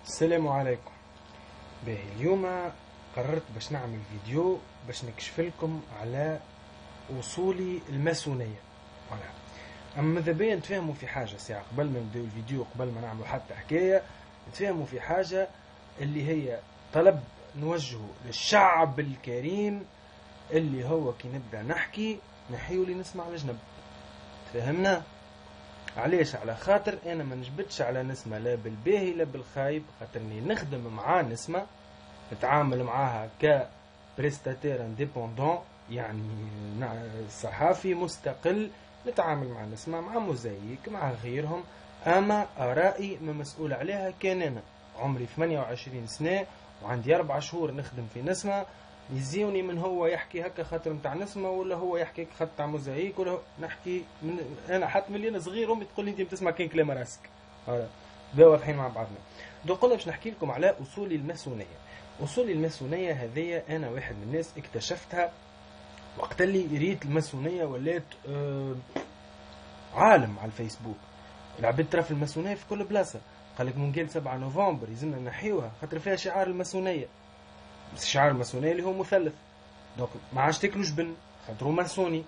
السلام عليكم. اليوم قررت باش نعمل فيديو باش نكشف لكم على أصولي الماسونية. أما ماذا بيا نتفاهموا في حاجة ساعة قبل ما نبدأ الفيديو، قبل ما نعملوا حتى حكاية، نتفاهموا في حاجة اللي هي طلب نوجهه للشعب الكريم، اللي هو كي نبدأ نحكي نحيو لي نسمع لجنب. تفهمنا؟ علاش؟ على خاطر انا ما نجبدش على نسمة لا بالباهي لا بالخايب، خاطرني نخدم مع نسمة، نتعامل معاها كبريستاتير انديبوندون، يعني صحافي مستقل، نتعامل مع نسمة، مع موزايك، مع غيرهم. اما ارائي ما مسؤول عليها كان انا عمري 28 سنة وعندي 4 شهور نخدم في نسمة. يزيوني من هو يحكي هكا خاطر متاع نسمة، ولا هو يحكي خاطر متاع موزايك، ولا نحكي من انا حتى ملي انا صغير امي تقول لي انت بتسمع كين كلام راسك. هذا بدا واضحين مع بعضنا. دوك قلنا باش نحكي لكم على اصول الماسونيه. اصول الماسونيه هذه انا واحد من الناس اكتشفتها وقت اللي ريت الماسونيه، ولات عالم على الفيسبوك. العباد ترى في الماسونيه في كل بلاصه. قال لك منقال 7 نوفمبر يلزمنا نحيوها خاطر فيها شعار الماسونيه، بس شعار الماسونيه اللي هو مثلث. دونك ما عادش تاكلوا جبن خاطرو ماسوني.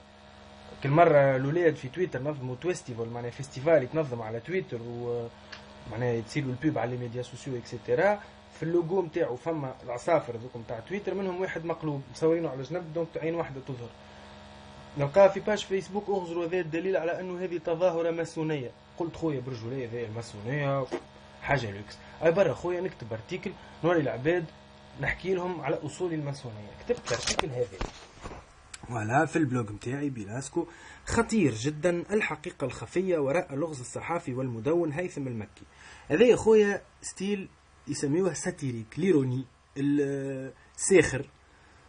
كل مره الاولاد في تويتر نظموا تويستيفال، معناها فيستيفال يتنظم على تويتر، ومعناها يتصيروا البوب على لي ميديا سوسيو اكسيتيرا. في اللوجو نتاعو فما العصافر ذوك نتاع تويتر، منهم واحد مقلوب مصورينه على جنب، دونك عين واحده تظهر. نلقاها في باج فيسبوك اغزروا هذا الدليل على انه هذه تظاهره ماسونيه. قلت خويا برجوليه هذه الماسونيه حاجه لوكس. اي برا خويا نكتب ارتيكل نوري العباد نحكي لهم على اصول الماسونيه. كتبت ارتيكل هذا وعلى في البلوج متاعي بلاسكو، خطير جدا، الحقيقة الخفية وراء اللغز الصحافي والمدون هيثم المكي. هذا يا خويا ستيل يسميوه ساتيريك، ليروني، الساخر.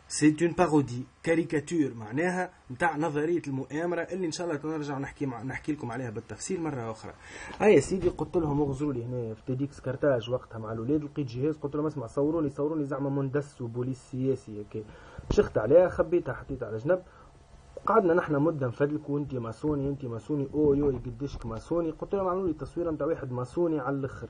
سي اون بارودي، كاريكاتور، معناها نتاع نظريه المؤامره اللي ان شاء الله نرجع نحكي لكم عليها بالتفصيل مره اخرى. يا سيدي قلت لهم اغزروا لي هنا في تيديكس كارتاج وقتها مع الاولاد، لقيت جهاز قلت لهم اسمع صوروني زعما مندس وبوليس سياسي هكا. شخت عليها خبيتها حطيتها على جنب. قعدنا نحن مده نفدلكوا انت ماسوني يوي قديشك ماسوني. قلت لهم عملوا لي تصويره نتاع واحد ماسوني على الاخر.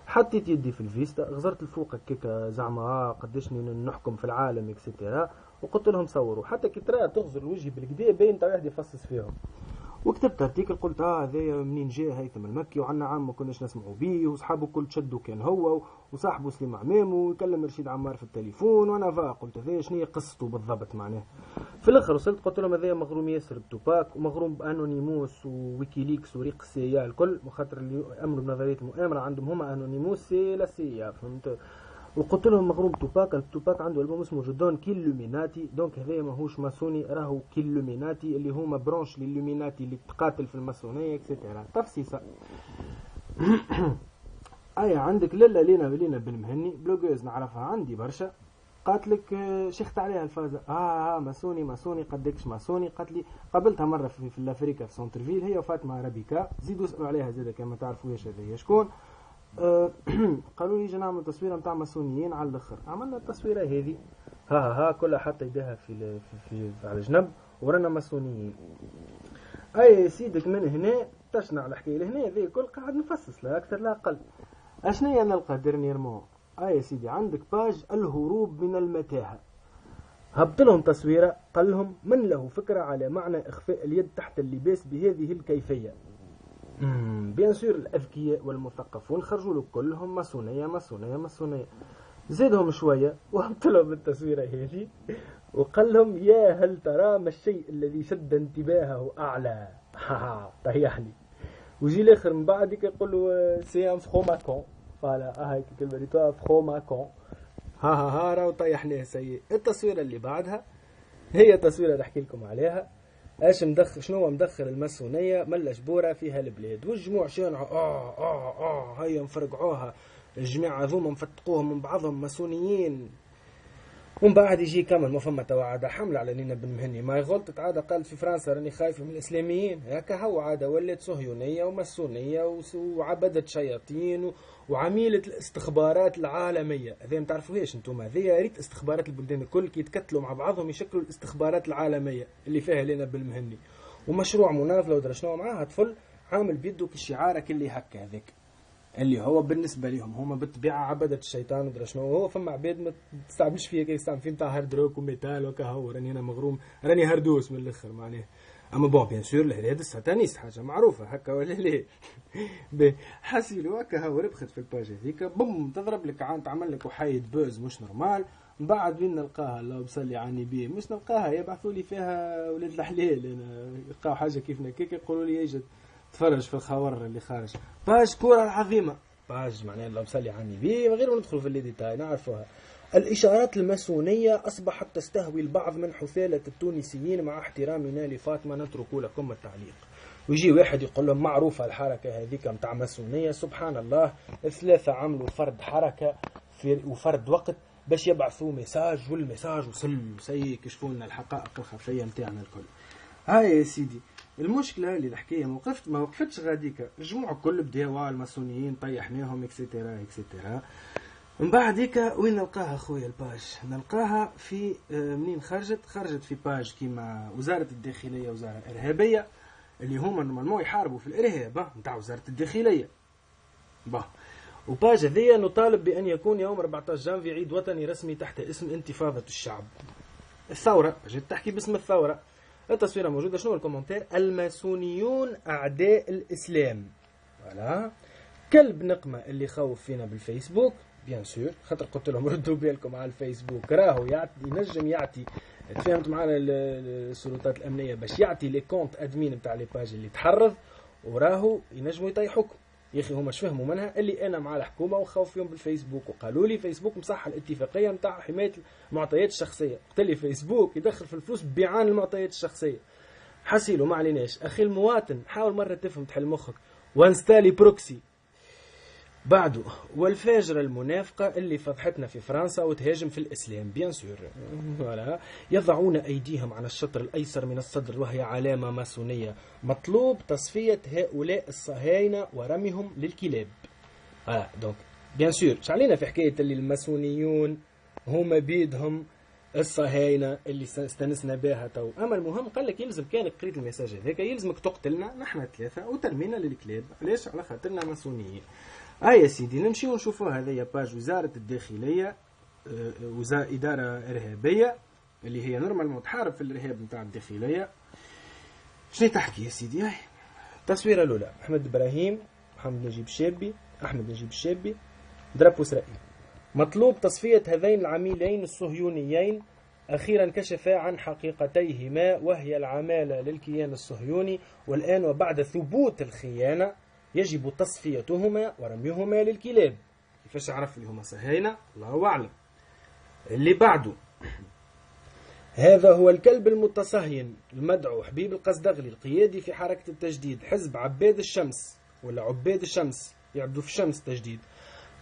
حطيت يدي في الفيستا، غزرت الفوق هكاك زعما قداش نحكم في العالم اكسيتيرا، وقلت لهم صوروا. حتى كي ترى تغزر الوجه بالكدا باين تاع واحد يفصص فيهم. وكتبت ارتيكل قلت هذايا منين جاء هيثم المكي، وعنا عام ما كناش نسمعوا بيه، وصحابه كل تشدوا كان هو وصاحبه سليم عمامه، ويكلم رشيد عمار في التليفون، وانا قلت هذايا شنو هي قصته بالضبط معناه. في الاخر وصلت قلت لهم هذايا مغروم ياسر بتوباك، ومغروم بانونيموس وويكيليكس وريق السي الكل، وخاطر اللي امروا بنظريه المؤامره عندهم هما انونيموس سي لا سي، فهمت. وقلت لهم مغروم توباك عنده البوم اسمه جدون كيلوميناتي، دونك هذايا ماهوش ماسوني، راهو كيلوميناتي اللي هما برونش للوميناتي اللي تقاتل في الماسونيه اكسيتيرا. تفصيصه. عندك لينا بن مهني بلوغوز نعرفها عندي برشا، قالت لك شيخت عليها الفازة ماسوني قدكش ماسوني. قالت لي قابلتها مرة في الافريكا في سونترفيل، هي وفاطمة ربيكا، زيدوا اسألوا عليها زيادة كما تعرفوش هذه شكون. قالوا لي جينا نعمل تصويره نتاع ماسونيين على الاخر. عملنا التصويره هذه كلها حتى يديها في على جنب ورانا ماسونيين. سيدك من هنا تشنع الحكايه لهنا ذي كل قاعد نفصص لا اكثر لا اقل. اشنيا نلقى ديرنييرمون يا سيدي عندك باج الهروب من المتاهه. هبط لهم تصويره، قال لهم من له فكره على معنى اخفاء اليد تحت اللباس بهذه الكيفيه. بيان سور الاذكياء والمثقفون خرجوا له كلهم ماسونيه. زيدهم شويه وهبط لهم التصويره هذه وقال لهم يا هل ترى ما الشيء الذي شد انتباهه اعلى. طيحني. وجي الاخر من بعد يقول له سي ان فروماكون. فوالا هاي كلمه ريتوا فروماكون. راهو طيحناه سيء. التصويره اللي بعدها هي تصويره نحكي لكم عليها. شنو مدخل الماسونيه ملا جبوره فيها البلاد، والجموع شانعوا هيا مفرقعوها الجماعه هذوما مفتقوهم من بعضهم ماسونيين. ومن بعد يجي كامل ما فما توا عاده حمله على نينا بن مهني، ما غلطت عاده قالت في فرنسا راني خايفه من الاسلاميين، هكا هو عاده ولات صهيونيه وماسونيه وعبده شياطين وعميله الاستخبارات العالميه. هذا ما تعرفوهاش انتم، هذه ريت استخبارات البلدان الكل كي يتكتلوا مع بعضهم يشكلوا الاستخبارات العالميه اللي فيها لينا بالمهني. ومشروع مناضله ودرا شنو معاها طفل عامل بيدو كالشعارك اللي هكا هذاك اللي هو بالنسبه لهم هما بالطبيعه عبده الشيطان ودرا شنو هو. فما عباد ما تستعملش فيا كي يستعمل في نتاع هارد روك وميتال وكهو، راني انا مغروم، راني هردوس من الاخر معناه. اما بون بيان سور الهريد ساتانيست حاجه معروفه هكا ولا لا. حاسيلو هكا هو ربخت في الباج هذيك بوم تضرب لك عن تعمل لك وحيد بوز مش نورمال. من بعد وين نلقاها الله بصلي على النبي مش نلقاها يبعثوا لي فيها ولاد الحلال، يلقاو حاجه كيفنا كيك يقولوا لي يجد تفرج في الخور اللي خارج. باج كوره العظيمه باج معناها الله بصلي على النبي، غير ما ندخل في اللي ديتاي نعرفوها. الإشارات الماسونية أصبحت تستهوي البعض من حثالة التونسيين، مع احترامنا لفاطمة نترك لكم التعليق. ويجي واحد يقول لهم معروفة الحركة هذيك متاع ماسونية، سبحان الله الثلاثة عملوا فرد حركة وفرد وقت باش يبعثوا ميساج، والميساج وصل سي يكشفوا لنا الحقائق الخفية متاعنا الكل. هاي يا سيدي المشكلة اللي الحكاية ما وقفتش غاديك، الجموع الكل بداوا الماسونيين طيحناهم اكسيتيرا اكسيتيرا. من بعد هيك وين نلقاها خويا الباج؟ نلقاها في منين خرجت في باج كيما وزارة الداخلية وزارة إرهابية اللي هما نورمالمون يحاربوا في الإرهاب نتاع وزارة الداخلية. وباج هذيا نطالب بأن يكون يوم 14 جانفي عيد وطني رسمي تحت اسم انتفاضة الشعب. الثورة جيت تحكي باسم الثورة. التصويرة موجودة. شنو الكومنتير؟ الماسونيون أعداء الإسلام. فوالا كلب نقمة اللي خوف فينا بالفيسبوك بيان سور، خاطر قلت لهم ردوا بالكم على الفيسبوك راهو ينجم يعطي، تفاهمت معنا السلطات الامنيه باش يعطي لي كونت ادمين نتاع لي باج اللي تحرض، وراهو ينجموا يطيحوكم. يا اخي هما شفهموا منها اللي انا مع الحكومه ونخوف فيهم بالفيسبوك، وقالوا لي فيسبوك مصح الاتفاقيه نتاع حمايه المعطيات الشخصيه. قلت لي فيسبوك يدخل في الفلوس بيعان المعطيات الشخصيه. حسيلو ما عليناش. اخي المواطن حاول مره تفهم تحل مخك. وانستالي بروكسي بعده. والفاجرة المنافقة اللي فضحتنا في فرنسا وتهاجم في الإسلام بيان سور. ولا يضعون أيديهم على الشطر الأيسر من الصدر وهي علامة ماسونية. مطلوب تصفية هؤلاء الصهاينة ورميهم للكلاب. دونك بيان سور شعلينا في حكاية اللي الماسونيون هما بيدهم الصهاينة اللي استنسنا بها تو. أما المهم قال لك يلزم كانك قريت المساج هذاك يلزمك تقتلنا نحن ثلاثة وترمينا للكلاب. علاش؟ على خاطرنا ماسونيين. يا سيدي نمشيو نشوفوا هذايا باج وزارة الداخلية، إدارة إرهابية اللي هي نورمالمون تحارب في الإرهاب نتاع الداخلية. شنو تحكي يا سيدي؟ هاي التصويرة الأولى أحمد إبراهيم، أحمد نجيب الشابي، درابو إسرائيل. مطلوب تصفية هذين العميلين الصهيونيين، أخيرا كشفا عن حقيقتيهما وهي العمالة للكيان الصهيوني، والآن وبعد ثبوت الخيانة يجب تصفيتهما ورميهما للكلاب. كيفاش عرف اللي هما صهاينة؟ الله أعلم. اللي بعده هذا هو الكلب المتصهين المدعو حبيب القصدغلي القيادي في حركة التجديد، حزب عباد الشمس ولا عباد الشمس يعبدوا في الشمس تجديد،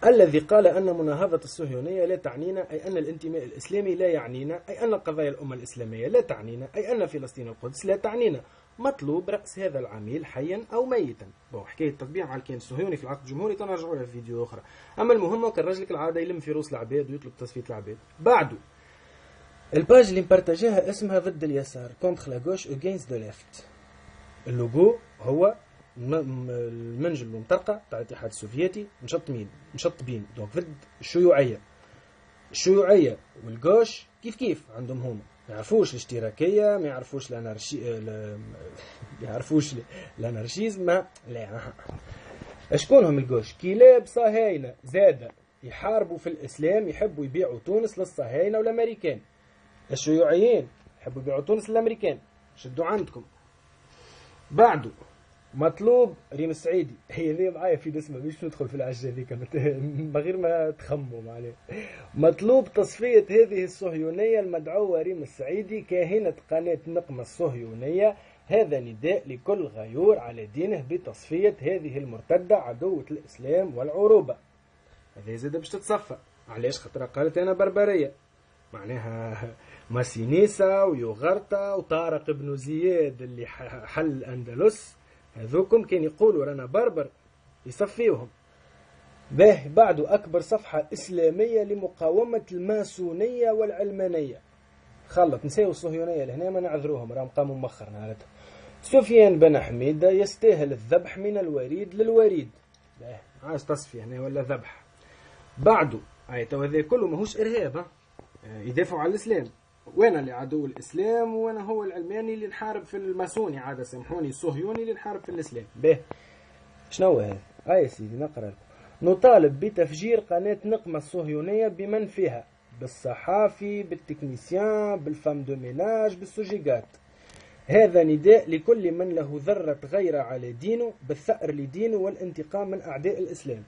الذي قال أن مناهضة الصهيونية لا تعنينا، أي أن الانتماء الإسلامي لا يعنينا، أي أن قضايا الأمة الإسلامية لا تعنينا، أي أن فلسطين والقدس لا تعنينا. مطلوب رأس هذا العميل حيا أو ميتا. حكاية تطبيع على الكيان الصهيوني في العقد الجمهوري تنرجعوا لها في فيديو أخرى. أما المهم كان رجلك العادة يلم في روس العباد ويطلب تصفية العباد. بعده الباج اللي مبرتجاها اسمها ضد اليسار، كونتر لا غوش اغينست ذا ليفت. اللوجو هو المنجل المطرقة تاع الاتحاد السوفيتي مشطبين دونك ضد الشيوعية. الشيوعية والغوش كيف عندهم هما ما يعرفوش الاشتراكية، ما يعرفوش الانارشيزم، لا. اشكون هم الغوش؟ كلاب صهاينة زادة يحاربوا في الإسلام، يحبوا يبيعوا تونس للصهاينة والأمريكان. الشيوعيين يحبوا يبيعوا تونس للأمريكان، شدوا عندكم. بعده مطلوب ريم السعيدي، هي ذي معايا في اسمها مش ندخل في العجة ذيك من غير ما تخموا معنا. مطلوب تصفية هذه الصهيونية المدعوة ريم السعيدي كاهنة قناة نقمة الصهيونية. هذا نداء لكل غيور على دينه بتصفية هذه المرتدة عدوة الإسلام والعروبة. هذه زادة باش تتصفى. علاش؟ خاطر قالت أنا بربرية، معناها ماسينيسا ويوغرتا وطارق بن زياد اللي حل الأندلس، هذوكم كان يقولوا رانا بربر يصفيوهم. به بعده أكبر صفحة إسلامية لمقاومة الماسونية والعلمانية. خلط نساو الصهيونية لهنا ما نعذروهم، راهم قاموا مخر نهارتها. سفيان بن حميدة يستاهل الذبح من الوريد للوريد. عاش تصفية هنا ولا ذبح بعده. أي تو هذا كله ماهوش إرهاب، يدافعوا على الإسلام. وانا اللي عدو الإسلام، وانا هو العلماني اللي نحارب في الماسوني، عادة سامحوني الصهيوني اللي نحارب في الإسلام. به شنو هذا؟ يا سيدي نقرأ لكم. نطالب بتفجير قناة نقمة الصهيونية بمن فيها، بالصحافي، بالتكنيسيان، بالفام دو ميناج، بالسوجيغات. هذا نداء لكل من له ذرة غيرة على دينه بالثأر لدينه والانتقام من أعداء الإسلام.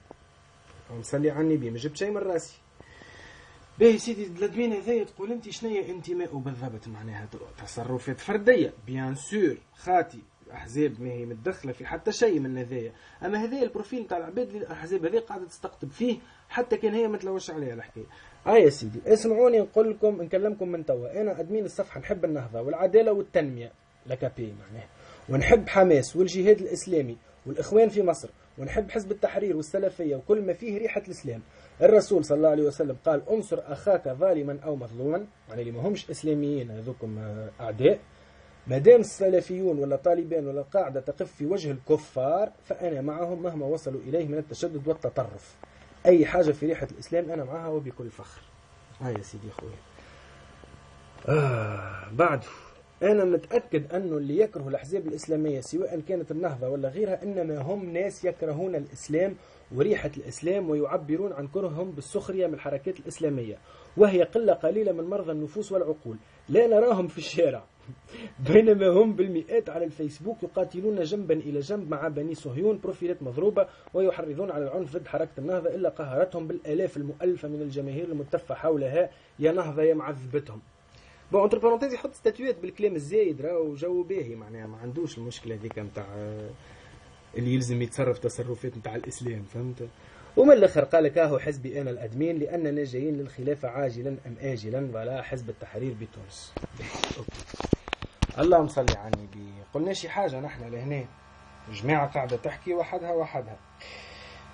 مسلي عني بيه، ما جبت شيء من راسي. باهي سيدي الادمين هذايا تقول انت شنيا انتماء بالضبط؟ معناها تصرفات فرديه بيان سور خاطي، احزاب ما هي متدخله في حتى شيء من هذايا. اما هذايا البروفيل نتاع العباد اللي الاحزاب هذه قاعده تستقطب فيه حتى كان هي ما تلوش عليها الحكايه. يا سيدي اسمعوني نقول لكم نكلمكم من توا. انا ادمين الصفحه نحب النهضه والعداله والتنميه لكابي معناها، ونحب حماس والجهاد الاسلامي والاخوان في مصر، ونحب حزب التحرير والسلفيه وكل ما فيه ريحه الاسلام. الرسول صلى الله عليه وسلم قال انصر اخاك ظالما او مظلوما، يعني اللي ما همش اسلاميين هذوكم اعداء. ما دام السلفيون ولا طالبان ولا القاعده تقف في وجه الكفار فانا معهم مهما وصلوا اليه من التشدد والتطرف. اي حاجه في ريحه الاسلام انا معها وبكل فخر. يا سيدي خويا. بعد أنا متأكد أنه اللي يكره الأحزاب الإسلامية سواء كانت النهضة ولا غيرها إنما هم ناس يكرهون الإسلام وريحة الإسلام ويعبرون عن كرههم بالسخرية من الحركات الإسلامية، وهي قلة قليلة من مرضى النفوس والعقول. لا نراهم في الشارع بينما هم بالمئات على الفيسبوك يقاتلون جنبا إلى جنب مع بني صهيون بروفيلات مضروبة ويحرضون على العنف ضد حركة النهضة، إلا قهرتهم بالآلاف المؤلفة من الجماهير المتفة حولها يا نهضة يا معذبتهم. بون انتر بارونتيز يحط ستاتويات بالكلام الزايد راهو جو باهي، معناها ما عندوش المشكله هذيك نتاع اللي يلزم يتصرف تصرفات نتاع الاسلام، فهمت؟ ومن الاخر قال لك اهو حزبي انا الادمين لاننا جايين للخلافه عاجلا ام اجلا ولا حزب التحرير بتونس. اللهم صل على النبي. قلنا شي حاجه نحن لهنا جماعه قاعده تحكي وحدها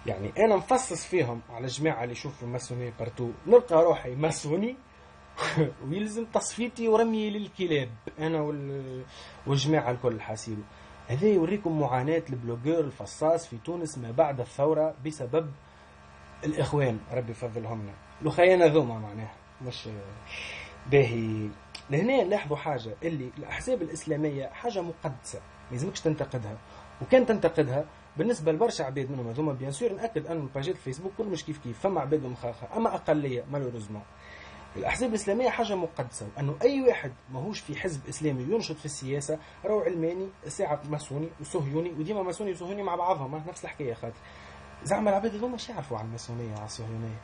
يعني انا مفصص فيهم على جماعه اللي يشوفوا ماسوني بارتو، نلقى روحي ماسوني ويلزم تصفيتي ورمي للكلاب انا والجماعه الكل حاسيلو. هذا يوريكم معاناه البلوجر الفصاص في تونس ما بعد الثوره بسبب الاخوان ربي يفضلهم لو خيانه ذوما معناها مش باهي. لهنا نلاحظوا حاجه اللي الاحزاب الاسلاميه حاجه مقدسه ما يلزمكش تنتقدها، وكان تنتقدها بالنسبه لبرشا عباد منهم هذوما بيان سور ناكد ان الباجات الفيسبوك كل مش كيف فما عباد مخاخه، اما اقليه مالوريزمون. الأحزاب الإسلامية حاجة مقدسة، وأنه أي واحد ماهوش في حزب إسلامي ينشط في السياسة راهو علماني ساعة ماسوني وصهيوني، وديما ماسوني وصهيوني مع بعضهم نفس الحكاية. خاطر زعما العباد هذوما مش يعرفوا عن الماسونية وعن الصهيونية،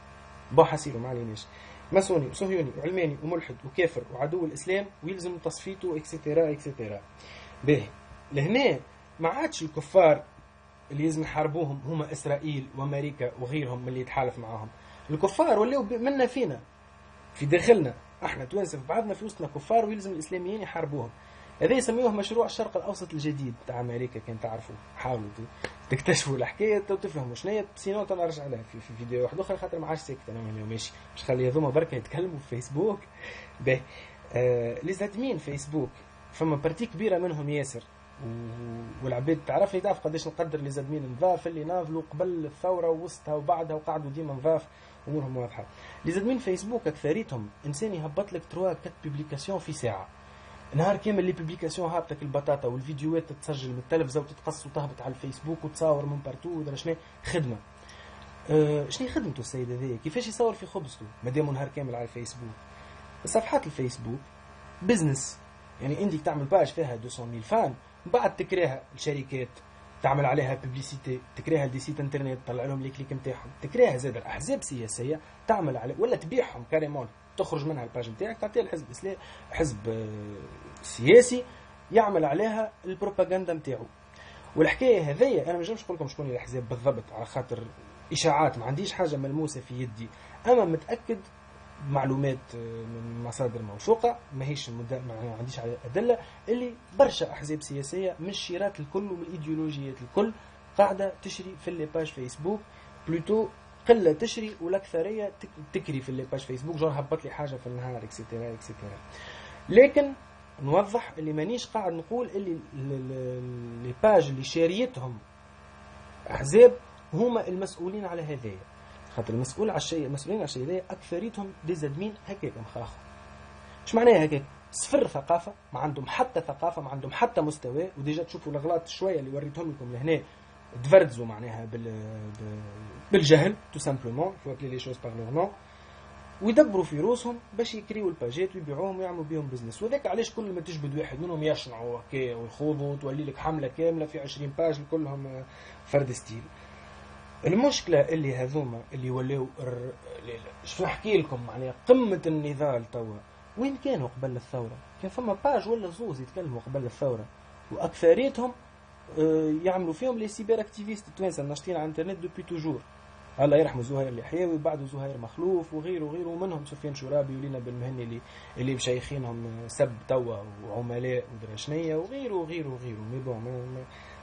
بو حسيلو ما عليناش ماسوني وصهيوني وعلماني وملحد وكافر وعدو الإسلام ويلزم تصفيته اكسيتيرا اكسيتيرا. باهي لهنا ما عادش الكفار اللي يلزم يحاربوهم هما إسرائيل وأمريكا وغيرهم من اللي يتحالف معاهم. الكفار ولاو منا فينا في داخلنا احنا توانسه في بعضنا في وسطنا كفار ويلزم الاسلاميين يحاربوهم. هذا يسميوه مشروع الشرق الاوسط الجديد تاع امريكا. كان تعرفوا حاولوا تكتشفوا الحكايه وتفهموا شنو، سينو تنرجع لها في فيديو واحد اخر خاطر ما عادش ساكت انا ماشي مش خلي هذوما بركه يتكلموا في فيسبوك. باهي لي زادمين فيسبوك فما بارتي كبيره منهم ياسر، والعباد تعرف قداش نقدر لي زادمين نضاف اللي ناضلوا قبل الثوره ووسطها وبعدها وقعدوا ديما نضاف امورهم واضحه. لي زادمين فيسبوك اكثريتهم انسان يهبط لك 3 4 بوبليكاسيون في ساعه، نهار كامل لي بوبليكاسيون هابطك البطاطا والفيديوهات تتسجل من التلفزه وتتقص وتهبط على الفيسبوك وتصور من بارتو ودرا شنو خدمه. شنو خدمته السيد هذا؟ كيفاش يصور في خبزته مادام نهار كامل على الفيسبوك؟ صفحات الفيسبوك بزنس، يعني عندك تعمل باج فيها 200,000 فان بعد تكريها الشركات تعمل عليها ببليسيتي، تكريها دي سيت انترنت تطلع لهم لي كليك نتاعهم، تكريها زاد الاحزاب سياسيه تعمل عليه ولا تبيعهم كاريمون، تخرج منها الباج نتاعك تعطيها الحزب الاسلامي حزب سياسي يعمل عليها البروباغندا نتاعو. والحكايه هذيا انا ما نجمش نقول لكم شكون الاحزاب بالضبط على خاطر اشاعات ما عنديش حاجه ملموسه في يدي، اما متاكد معلومات من مصادر موثوقه ماهيش ما عنديش على ادله اللي برشا احزاب سياسيه من الشيرات الكل ومن الايديولوجيات الكل قاعده تشري في لي باج فيسبوك، بلوتو قله تشري والاكثريه تكري في لي باج فيسبوك جور هبط لي حاجه في النهار اكسيتيرا اكسيتيرا. لكن نوضح اللي مانيش قاعد نقول اللي لي باج اللي شاريتهم احزاب هما المسؤولين على هذايا، خاطر المسؤولين على الشيء هذايا اكثريتهم ديزادمين هكاك مخاخ. ايش معناها هكاك؟ صفر ثقافه، ما عندهم حتى ثقافه، ما عندهم حتى مستوى، وديجا تشوفوا الاغلاط شويه اللي وريتهم لكم لهنا تفردزوا معناها بالجهل تو سامبلومون، فو ابلي لي شوز باغ لور نون، ويدبروا في روسهم باش يكريوا الباجات ويبيعوهم ويعملوا بهم بزنس. وذاك علاش كل ما تجبد واحد منهم يصنعوا هكا ويخوضوا تولي لك حمله كامله في 20 باج كلهم فرد ستيل. المشكله اللي هذوما اللي ولاو شو نحكي لكم معناها قمه النضال توا، وين كانوا قبل الثوره؟ كان فما باج ولا زوز يتكلموا قبل الثوره، واكثريتهم يعملوا فيهم لي سيبر اكتيفيست التوانسه الناشطين على الانترنت دوبي توجور. الله يرحمه زهير الحيوي وبعده زهير مخلوف وغيره وغيره، ومنهم سفيان شرابي ولينا بالمهني اللي مشايخينهم سب توا وعملاء ودراشنيه وغيره وغيره وغيره. مي بون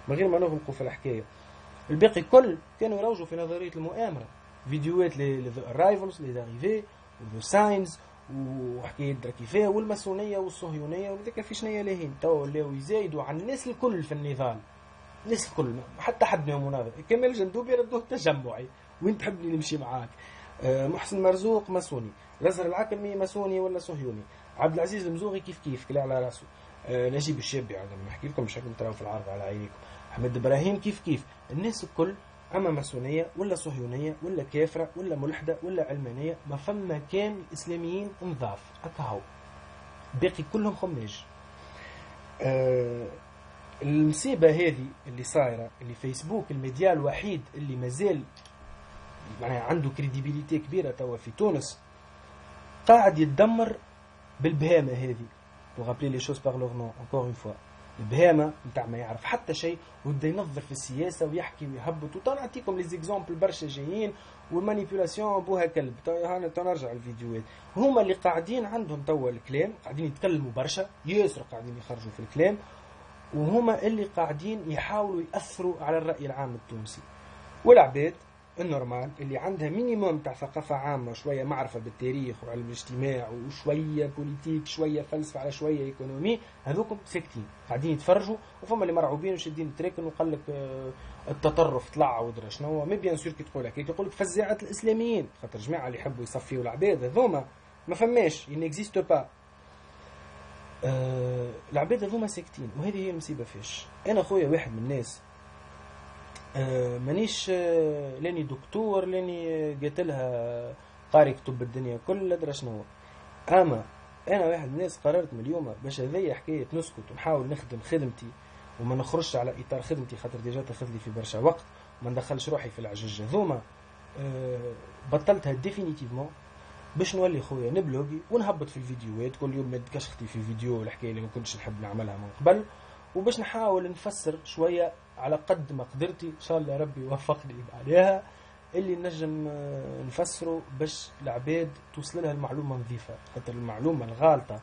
من غير ما نغلقوا في الحكايه، الباقي كل كانوا يروجوا في نظريه المؤامره، فيديوهات للرايفلز لي داريفي وذا ساينز وحكايه دركيفيه والماسونيه والصهيونيه وذاك في شنيا لاهين. توا ولاو يزايدوا على الناس الكل في النضال، الناس الكل حتى حد منهم مناضل. كمال جندوبي ردوه تجمعي، وين تحبني نمشي معاك؟ محسن مرزوق ماسوني، الازهر العكرمي ماسوني ولا صهيوني، عبد العزيز المزوغي كيف كيف كلا على راسه، نجيب الشابي على ما نحكي لكم مش راكم تراو في العرض على عينيكم، احمد ابراهيم كيف كيف. الناس الكل اما ماسونيه ولا صهيونيه ولا كافره ولا ملحده ولا علمانيه، ما فما كان الاسلاميين نضاف هكاهو، باقي كلهم خماج. المصيبه هذه اللي صايره، اللي فيسبوك الميديا الوحيد اللي مازال معناها عنده كريديبيليتي كبيره توا في تونس، قاعد يتدمر بالبهامه هذه. وغابلي لي شوز باغ لور نون انكور اون فوا، البهامه نتاع ما يعرف حتى شيء ويبدا ينظر في السياسه ويحكي ويهبط. وتنعطيكم لي زيكزامبل برشا جايين، والمانيبيولاسيون بوها كلب. هانا تنرجع الفيديوهات، هما اللي قاعدين عندهم توا الكلام، قاعدين يتكلموا برشا ياسر، قاعدين يخرجوا في الكلام، وهما اللي قاعدين يحاولوا يأثروا على الرأي العام التونسي. والعباد النورمال اللي عندها مينيموم تاع ثقافة عامة، شوية معرفة بالتاريخ وعلم الاجتماع وشوية بوليتيك شوية فلسفة على شوية ايكونومي، هذوكم ساكتين قاعدين يتفرجوا. وفما اللي مرعوبين وشادين تريكن وقال لك التطرف طلع ودرا شنو. مي بيان سور كي تقول هكاك يقول لك فزاعة الاسلاميين، خاطر جماعة اللي يحبوا يصفيوا العباد هذوما ما فماش ينكزيست با. العباد هذوما ساكتين، وهذه هي المصيبة. فيش انا خويا واحد من الناس مانيش لاني دكتور لاني قلت لها قاري كتب الدنيا كل ادرى شنو، اما انا واحد من الناس قررت من اليوم باش هذيا حكايه نسكت ونحاول نخدم خدمتي وما نخرجش على اطار خدمتي، خاطر ديجا تاخذ لي في برشا وقت وما ندخلش روحي في العجج هذوما. بطلتها ديفينيتيفمون باش نولي خويا نبلوغي ونهبط في الفيديوهات كل يوم، ما كشختي في فيديو الحكايه اللي ما كنتش نحب نعملها من قبل، وباش نحاول نفسر شويه على قد ما قدرتي. ان شاء الله ربي يوفقني بعدها اللي نجم نفسره باش العباد توصل لها المعلومه نظيفه، خاطر المعلومه الغالطه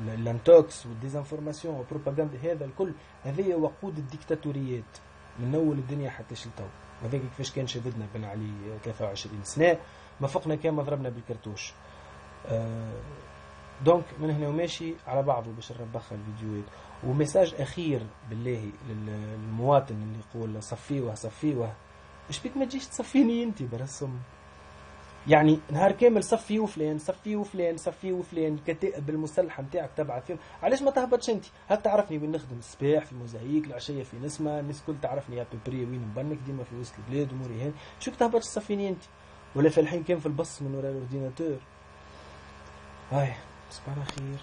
والانتوكس والديزانفورماسيون والبروباغندا هذا الكل هذه وقود الديكتاتوريات من اول الدنيا حتى شلتو. وهذاك كيفاش كان شددنا بن علي 23 سنه ما فقنا كان ما ضربنا بالكرتوش. دونك من هنا وماشي على بعضه باش نربخ الفيديوهات. ومساج اخير بالله للمواطن اللي يقول صفيوه ايش بيك ما تجيش تصفيني انت برسم، يعني نهار كامل صفي وفلان كتائب المسلحه نتاعك تبعث فيهم، علاش ما تهبطش انت؟ هل تعرفني وين نخدم الصباح في موزايك، العشيه في نسمه، الناس كل تعرفني يا بيبري وين نبنك ديما في وسط البلاد اموري هذه، شو تهبطش تصفيني انت؟ ولا في الحين كان في البص من وراء الاورديناتور. هاي تصبح على خير.